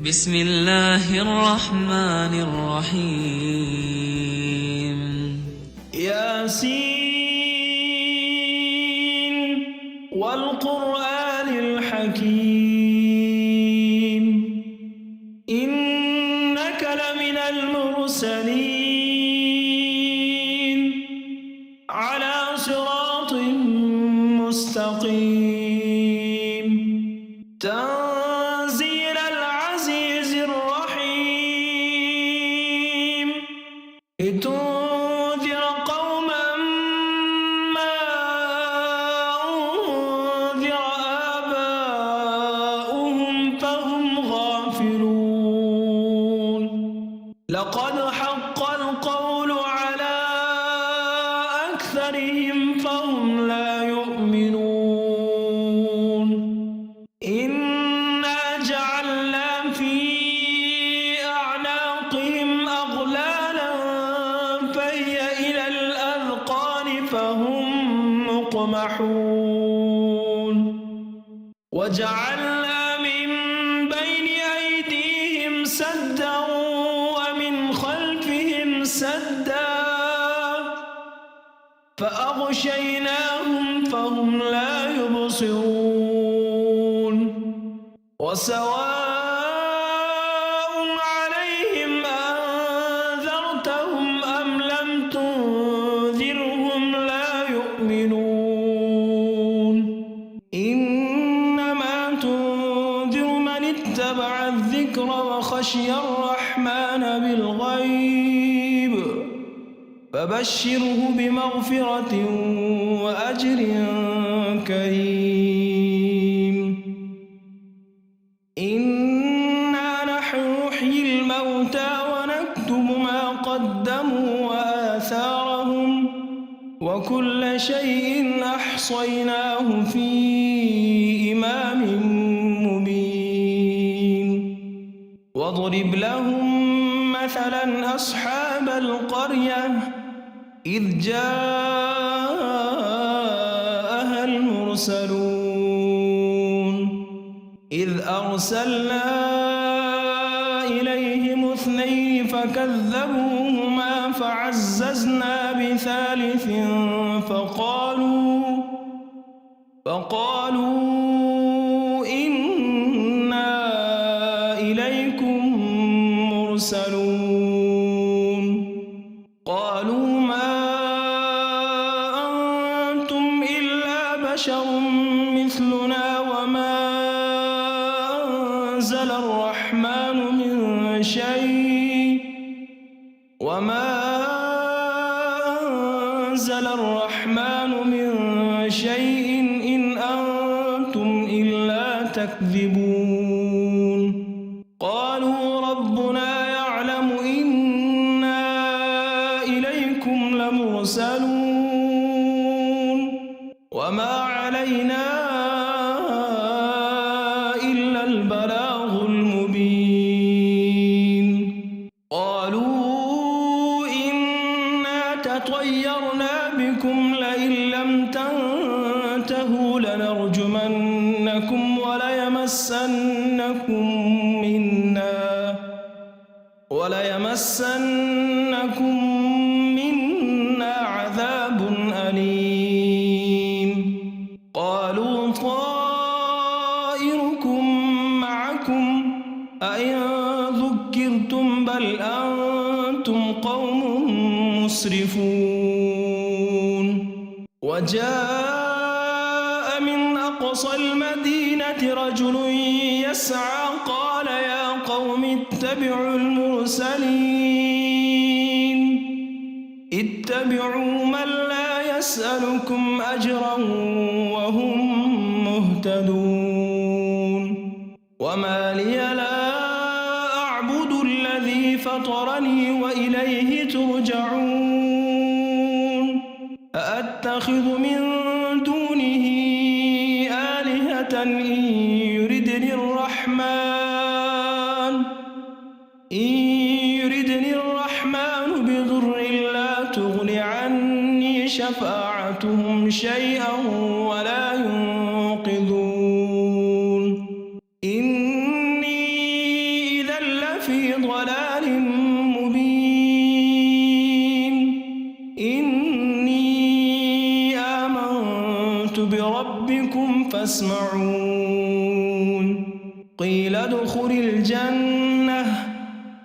بسم الله الرحمن الرحيم. ياسين والقرآن الحكيم إنك لمن المرسلين على صراط مستقيم تنزيل العزيز الرحيم لتنذر قوما ما أنذر آباؤهم فهم غافلون لقد حق القول على أكثرهم فهم لا يؤمنون إنا جعلنا في أعناقهم أغلالا فهي إلى الأذقان فهم مقمحون وجعلنا من بين أيديهم سدا ومن خلفهم سدا فأغشيناهم فهم لا يبصرون وسواء عليهم أنذرتهم أم لم تنذرهم لا يؤمنون إنما تنذر من اتبع الذكر وخشي الرحمن بالغيب فبشره بمغفرة وأجر كريم إنا نحن نحيي الموتى ونكتب ما قدموا وآثارهم وكل شيء أحصيناه في إمام مبين واضرب لهم مثلا أصحاب القرية إذ جاءها المرسلون إذ أرسلنا إليهم اثنين فكذبوهما فعززنا بثالث فقالوا إنا إليكم مرسلون قالوا ما أنتم إلا بشر مثلنا وما أنزل الرحمن من شيء إن أنتم إلا تكذبون قالوا ربنا يعلم إنا إليكم لمرسلون وما علينا إلا البلاغ المبين قالوا إنا تطيرنا بكم لئن لم تنتهوا لنرجمنكم وليمسنكم منا عذاب أليم قالوا طائركم معكم أئن ذكرتم بل أنتم قوم مسرفون وجاء من أقصى المدينة رجل يسعى قال يا قوم اتبعوا من لا يسألكم أجرا وهم مهتدون وما لي لا أعبد الذي فطرني وإليه ترجعون أأتخذ من دونه آلهة إن يردني الرحمن بضر لا تغن عني شفاعتهم شيئا ولا ينقذون إني لفي ضلال مبين إني آمنت بربكم فاسمعون قيل ادخل الجنة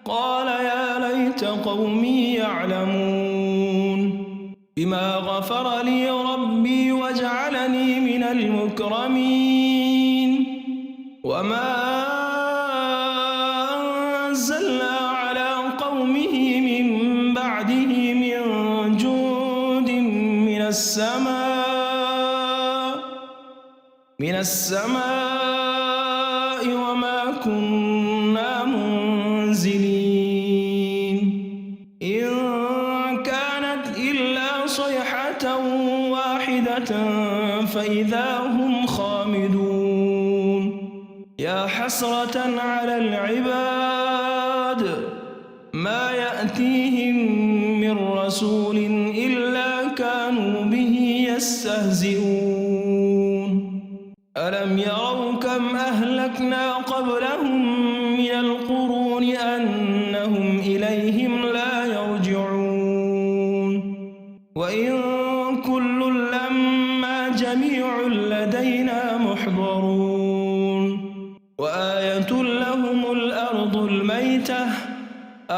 قال يا ليت قومي يعلمون بما غفر لي ربي وجعلني من المكرمين وما أنزلنا على قومه من بعده من جند من السماء وما كنا منزلين إن كانت إلا صيحة واحدة فإذا هم خامدون يا حسرة على العباد ما يأتيهم من رسول إلا كانوا به يستهزئون ألم يروا كم أهلكنا قبلهم من القرون أنهم إليهم لا يرجعون وإن كل لما جميع لدينا محضرون وآية لهم الأرض الميتة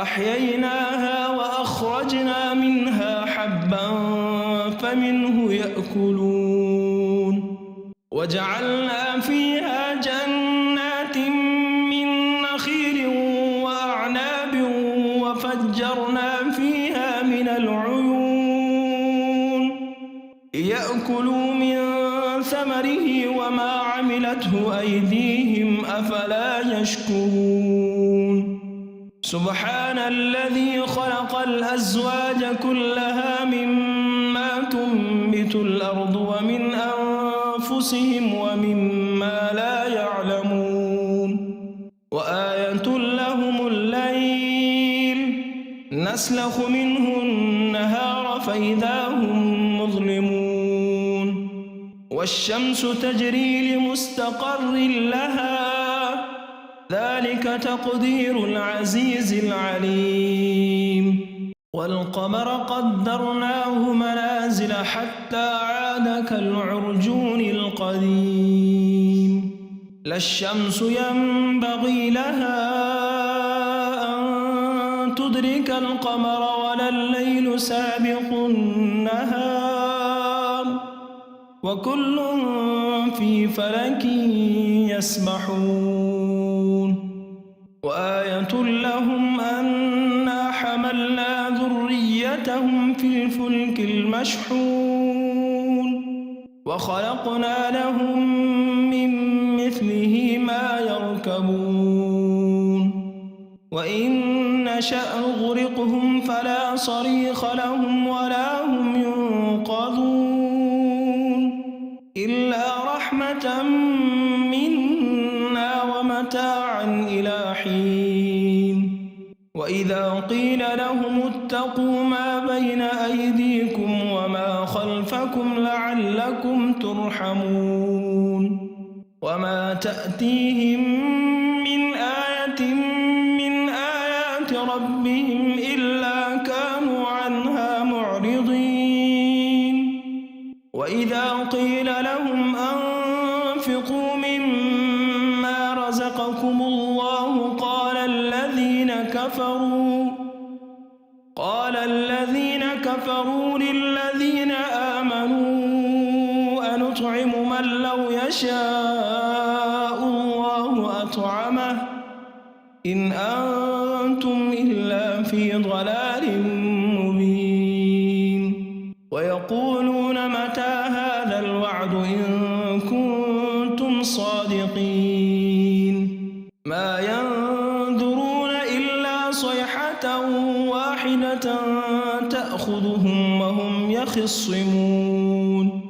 أحييناها وأخرجنا منها حبا فمنه يأكلون وجعلنا فيها جنات من نخيل وأعناب وفجرنا فيها من العيون ليأكلوا من ثمره وما عملته أيديهم أفلا يشكرون سبحان الذي خلق الأزواج كلها مما تنبت الأرض ومن أنفسهم ومما لا يعلمون وآية لهم الليل نسلخ منه النهار فإذا هم مظلمون والشمس تجري لمستقر لها ذلك تقدير العزيز العليم والقمر قدرناه منازل حتى عاد كالعرجون القديم لا الشمس ينبغي لها أن تدرك القمر ولا الليل سابق النهار وكل في فلك يسبحون وآية لهم أنا حملنا ذريتهم في الفلك المشحون وخلقنا لهم من مثله ما يركبون وإن نشأ نغرقهم فلا صريخ لهم ولا هم ينقذون إلا رحمة منا ومتاعا إلى حين وإذا قيل لهم اتقوا ما بين أيديكم وما خلفكم لعلكم ترحمون وما تأتيهم من آية من آيات ربهم إلا كانوا عنها معرضين وإذا قيل لهم أنفقوا مما رزقكم الله قال الذين كفروا للذين آمنوا أنطعم من لو يشاء الله أطعمه إن أنتم إلا في ضلال مبين ويقولون متى هذا الوعد إن كنتم صادقين ما ينظرون إلا صيحة واحدة تأخذهم وهم يخصمون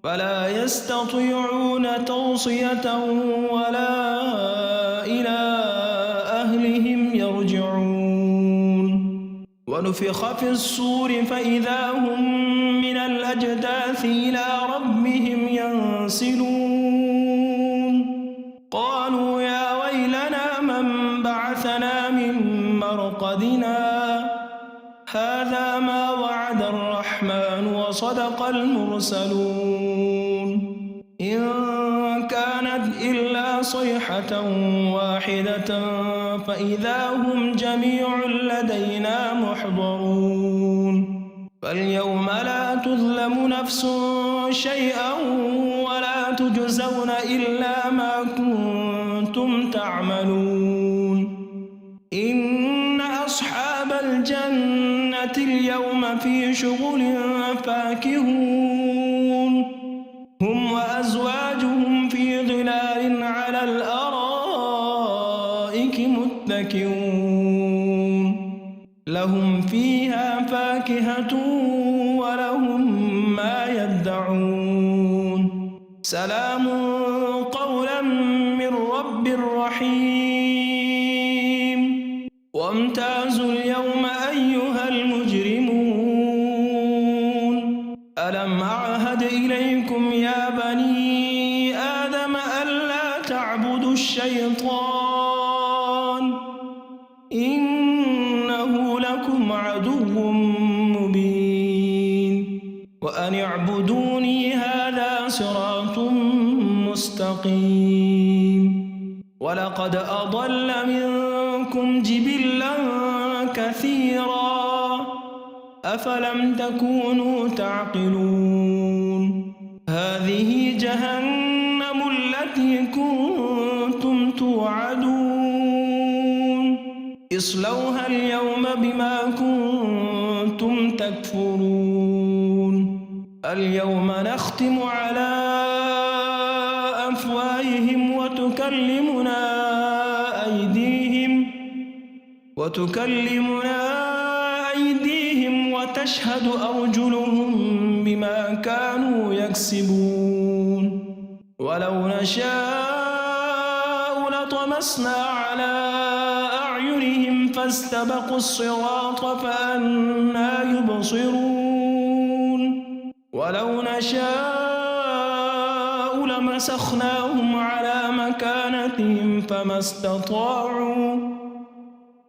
فلا يستطيعون توصية ولا إلى أهلهم يرجعون ونفخ في الصور فإذا هم من الأجداث إلى ربهم ينسلون قالوا يا ويلنا من بعثنا من من مرقدنا هذا ما وعد الرحمن وصدق المرسلون إن كانت إلا صيحة واحدة فإذا هم جميع لدينا محضرون فاليوم لا تظلم نفس شيئا ولا تجزون إلا ما كنتم تعملون إن أصحاب الجنة اليوم في شغل فاكهون هم وأزواجهم في ظلال على الأرائك متكئون لهم فيها فاكهة ولهم ما يدعون سلام قولا من رب رحيم وامتازوا اليوم أيها المجرمون ألم أعهد إليكم يا بني آدم ألا تعبدوا الشيطان إنه لكم عدو مبين وأن اعبدوني هذا صراط مستقيم ولقد أضل منكم جبلا كثيرا أفلم تكونوا تعقلون هذه جهنم التي كنتم توعدون اصلوها اليوم بما كنتم تكفرون اليوم نختم على أفواههم وتكلمنا أيديهم وتشهد أرجلهم بما كانوا يكسبون ولو نشاء لطمسنا على أعينهم فاستبقوا الصراط فأنى يبصرون ولو نشاء لمسخناهم على مكانتهم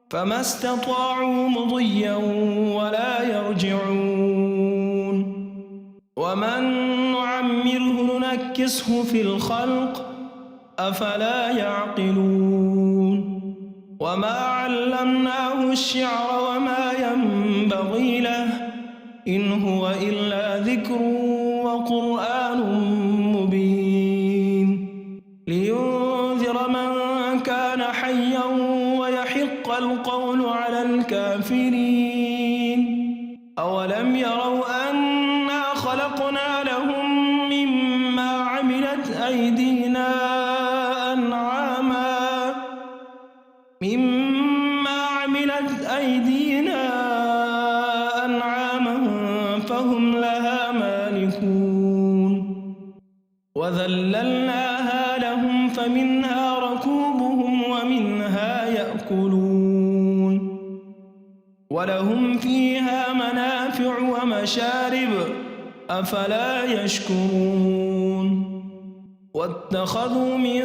فما استطاعوا مضيا ولا يرجعون ومن نعمره ننكسه في الخلق أفلا يعقلون وما علمناه الشعر وما ينبغي له إن هو إلا ذكر وقرآن مبين لينذر من كان حيا ويحق القول على الكافرين أولم يروا أنا خلقنا لهم مما عملت أيدينا أنعاما فهم لها مالكون وذللناها لهم فمنها ركوبهم ومنها يأكلون ولهم فيها منافع ومشارب أفلا يشكرون واتخذوا من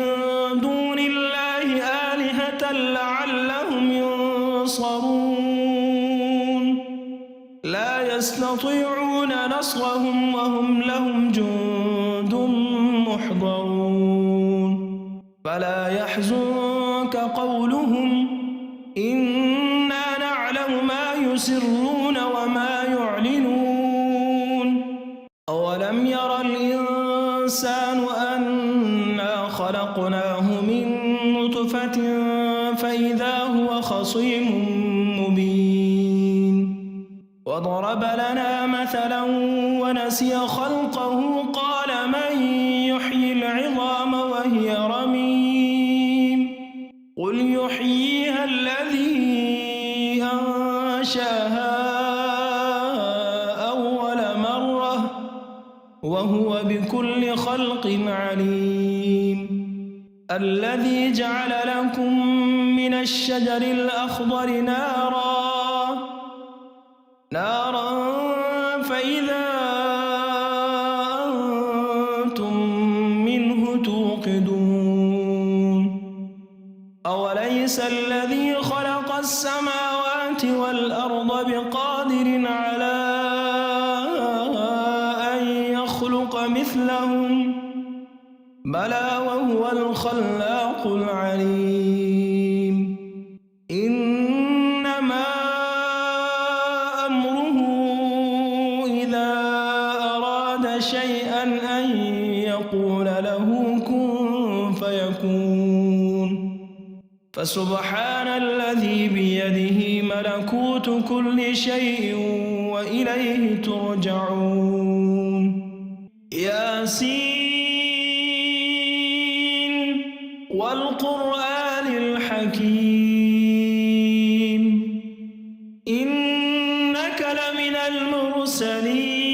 دون الله آلهة لعلهم ينصرون لا يستطيعون نصرهم وهم لهم جند محضرون فلا يحزنك قولهم إنا نعلم ما يسرون وما يعلنون أولم ير الإنسان أنا خلقناه من نطفة فإذا هو خصيم مبين وضرب لنا مثلا ونسي خلقه قال من يحيي العظام وهي رميم قل يحييها الذي أنشاها أول مرة وهو بكل خلق عليم الذي جعل لكم من الشجر الأخضر نارا فإذا أنتم منه توقدون أوليس الذي الذي خلق السماوات والأرض بقادر على أن يخلق مثلهم بلى وهو الخلاق العليم إنما أمره إذا أراد شيئا أن يقول له كن فيكون فسبحان الذي بيده ملكوت كل شيء وإليه ترجعون ياسين والقرآن الحكيم إنك لمن المرسلين